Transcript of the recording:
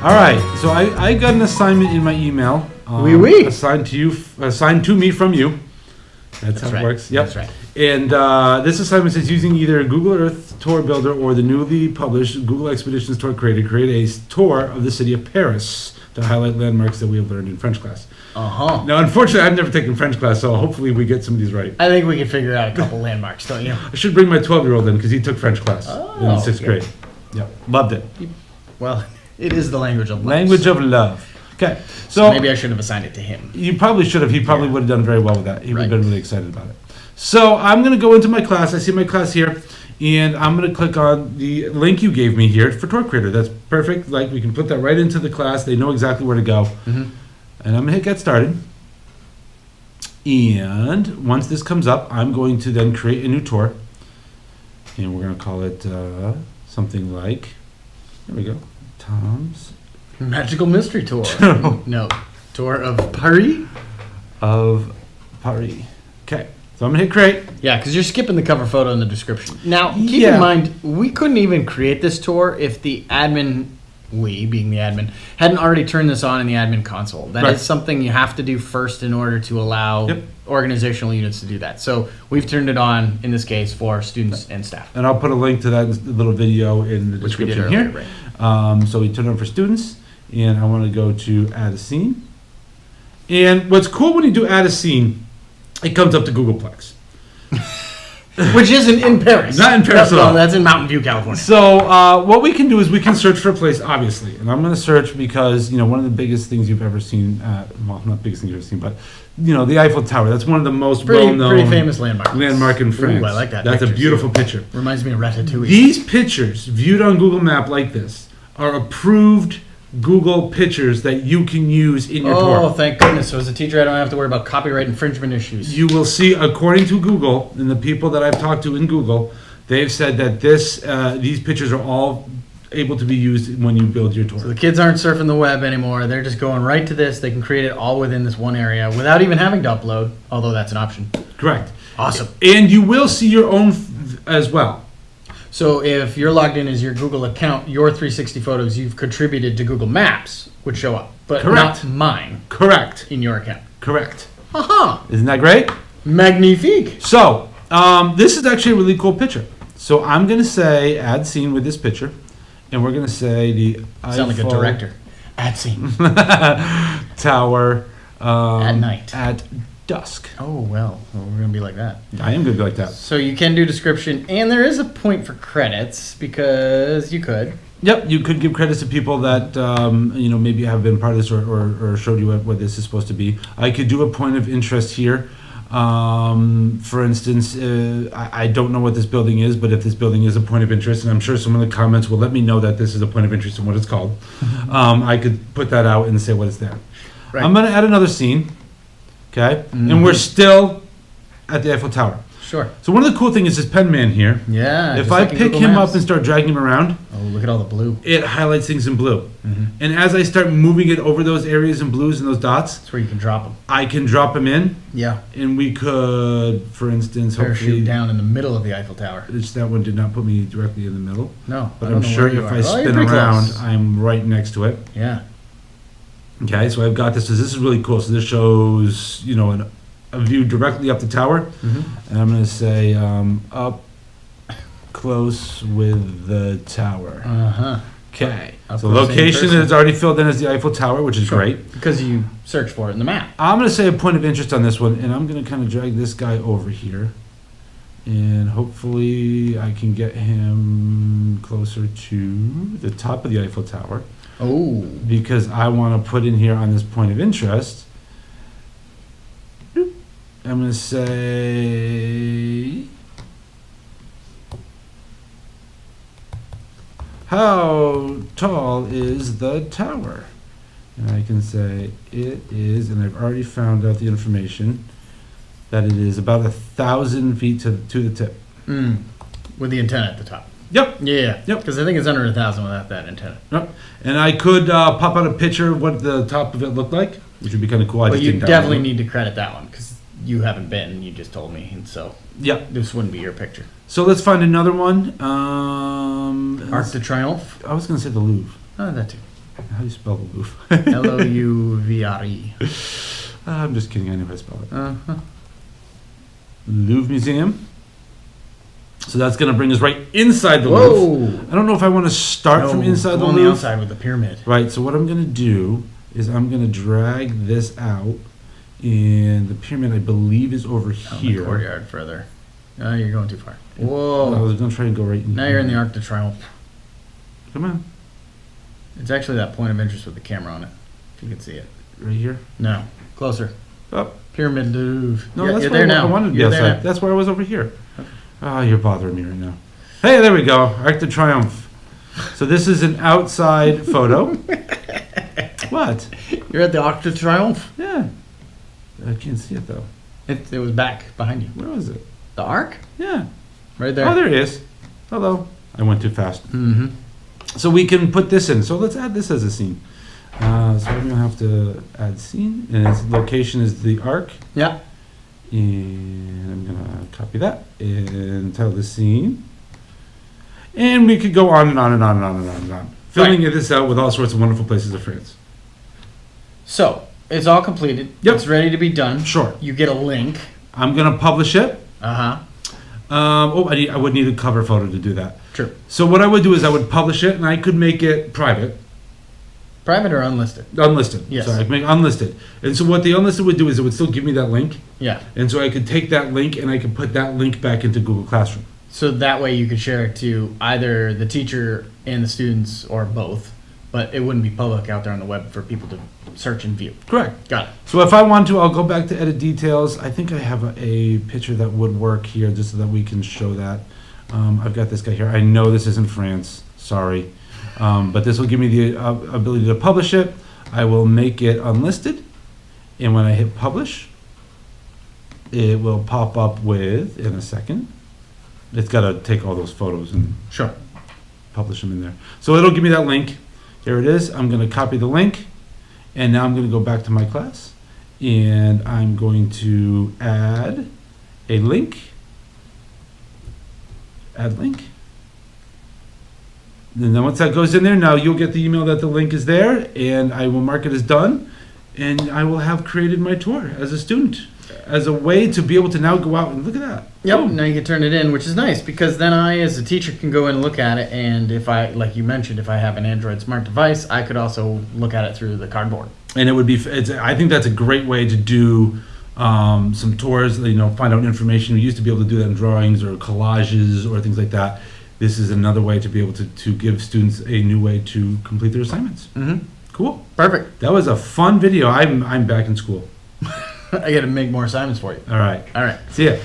All right, so I got an assignment in my email. Assigned to me from you. That's how it works. Yep. That's right. And this assignment says using either Google Earth Tour Builder or the newly published Google Expeditions Tour Creator, create a tour of the city of Paris to highlight landmarks that we have learned in French class. Now, unfortunately, I've never taken French class, so hopefully we get some of these right. I think we can figure out a couple landmarks, don't you? I should bring my 12-year-old in because he took French class in sixth grade. Yep, loved it. Well, it is the language of love. Language of love. Okay, so maybe I should have assigned it to him. You probably should have. He probably would have done very well with that. He would have been really excited about it. So I'm going to go into my class. I see my class here, and I'm going to click on the link you gave me here for Tour Creator. That's perfect. Like, we can put that right into the class. They know exactly where to go. And I'm going to hit Get Started. And once this comes up, I'm going to then create a new tour. And we're going to call it something like, there we go, Tom's Magical Mystery Tour. No, Tour of Paris? Of Paris. Okay, so I'm going to hit create. Yeah, because you're skipping the cover photo in the description. Now, keep in mind, we couldn't even create this tour if the admin, we being the admin, hadn't already turned this on in the admin console. That is something you have to do first in order to allow organizational units to do that. So we've turned it on, in this case, for students and staff. And I'll put a link to that little video in the description here. Right. So we turn it on for students, and I want to go to add a scene. And what's cool when you do add a scene, it comes up to Googleplex. Which isn't in Paris. Not in Paris at all. That's in Mountain View, California. So what we can do is we can search for a place, obviously. And I'm going to search because, one of the biggest things you've ever seen, well, not biggest thing you've ever seen, but, the Eiffel Tower. That's one of the most well-known. Pretty famous landmark In France. Ooh, I like that. That's a beautiful picture. Reminds me of Ratatouille. These pictures, viewed on Google Map like this, are approved Google pictures that you can use in your tour. Oh, thank goodness. So as a teacher, I don't have to worry about copyright infringement issues. You will see, according to Google, and the people that I've talked to in Google, they've said that these pictures are all able to be used when you build your tour. So the kids aren't surfing the web anymore. They're just going right to this. They can create it all within this one area without even having to upload, although that's an option. Correct. Awesome. And you will see your own as well. So if you're logged in as your Google account, your 360 photos you've contributed to Google Maps would show up, but not mine. Correct. In your account. Correct. Haha. Isn't that great? Magnifique. So this is actually a really cool picture. So I'm going to say add scene with this picture, and we're going to say the Sound like a director. Add scene. Tower at night. At dusk. Oh, well, we're going to be like that. I am going to be like that. So you can do description, and there is a point for credits, because you could. Yep, you could give credits to people that, maybe have been part of this or showed you what this is supposed to be. I could do a point of interest here. For instance, I don't know what this building is, but if this building is a point of interest, and I'm sure some of the comments will let me know that this is a point of interest and what it's called, I could put that out and say what it's there. Right. I'm going to add another scene. Okay, and we're still at the Eiffel Tower. Sure. So one of the cool things is this pen man here. Yeah. If I pick him up and start dragging him around, oh, look at all the blue. It highlights things in blue. And as I start moving it over those areas in blues and those dots, that's where you can drop them. I can drop them in. Yeah. And we could, for instance, parachute down in the middle of the Eiffel Tower. That one did not put me directly in the middle. No. But I'm sure if I spin around, I'm right next to it. Yeah. Okay, so I've got this. So this is really cool. So this shows, a view directly up the tower. And I'm going to say up close with the tower. Okay. So location is already filled in as the Eiffel Tower, which is great. Because you search for it in the map. I'm going to say a point of interest on this one, and I'm going to kind of drag this guy over here. And hopefully I can get him closer to the top of the Eiffel Tower. Oh. Because I want to put in here on this point of interest. I'm going to say, how tall is the tower? And I can say it is, and I've already found out the information, that it is about 1,000 feet to the tip. With the antenna at the top. Yep. Yeah. Yep. Because I think it's under 1,000 without that antenna. Yep. And I could pop out a picture of what the top of it looked like, which would be kind of cool. But you definitely need to credit that one, because you haven't been, you just told me, and so this wouldn't be your picture. So let's find another one. Arc de Triomphe? I was going to say the Louvre. Oh, that too. How do you spell the Louvre? Louvre. I'm just kidding. I know how to spell it. Uh-huh. Louvre Museum. So that's going to bring us right inside the Whoa. Louvre. I don't know if I want to start from inside the on Louvre. the outside with the pyramid. Right. So what I'm going to do is I'm going to drag this out, and the pyramid I believe is over here. The courtyard further. Oh, you're going too far. I Whoa. was going to try and go right in. Now here. you're in the Arc de Triomphe. Come on. It's actually that point of interest with the camera on it. If you can see it. Right here. No. Closer. Up. Pyramid Louvre. No, Yeah, that's you're where there now. I wanted to be You're there outside. now. That's where I was over here. Oh, you're bothering me right now. Hey, there we go. Arc de Triomphe. So this is an outside photo. What? You're at the Arc de Triomphe. Yeah. I can't see it though. It was back behind you. Where was it? The Arc? Yeah. Right there. Oh, there it is. Hello. I went too fast. Mm-hmm. So we can put this in. So let's add this as a scene. So I'm going to have to add scene. And its location is the Arc. Yeah. And I'm going to copy that and tell the scene. And we could go on and on and on and on and on and on. Filling this out with all sorts of wonderful places of France. So, it's all completed. Yep. It's ready to be done. Sure. You get a link. I'm going to publish it. Uh-huh. I would need a cover photo to do that. True. So what I would do is I would publish it, and I could make it private. Private or unlisted? Unlisted. Yes. So I could make unlisted. And so what the unlisted would do is it would still give me that link. Yeah. And so I could take that link and I could put that link back into Google Classroom. So that way you could share it to either the teacher and the students or both, but it wouldn't be public out there on the web for people to search and view. Correct. Got it. So if I want to, I'll go back to edit details. I think I have a picture that would work here just so that we can show that. I've got this guy here. I know this isn't France. Sorry. But this will give me the ability to publish it. I will make it unlisted. And when I hit publish, it will pop up with, in a second, it's got to take all those photos and Sure. publish them in there. So it'll give me that link. Here it is. I'm going to copy the link. And now I'm going to go back to my class. And I'm going to add a link. Add link. And then once that goes in there, now you'll get the email that the link is there. And I will mark it as done. And I will have created my tour as a student. As a way to be able to now go out and look at that. Yep. Boom. Now you can turn it in, which is nice because then I, as a teacher, can go in and look at it. And if I, like you mentioned, if I have an Android smart device, I could also look at it through the cardboard. And it would be, I think that's a great way to do some tours, find out information. We used to be able to do that in drawings or collages or things like that. This is another way to be able to give students a new way to complete their assignments. Mm-hmm. Cool. Perfect. That was a fun video. I'm back in school. I got to make more assignments for you. All right. All right. See ya.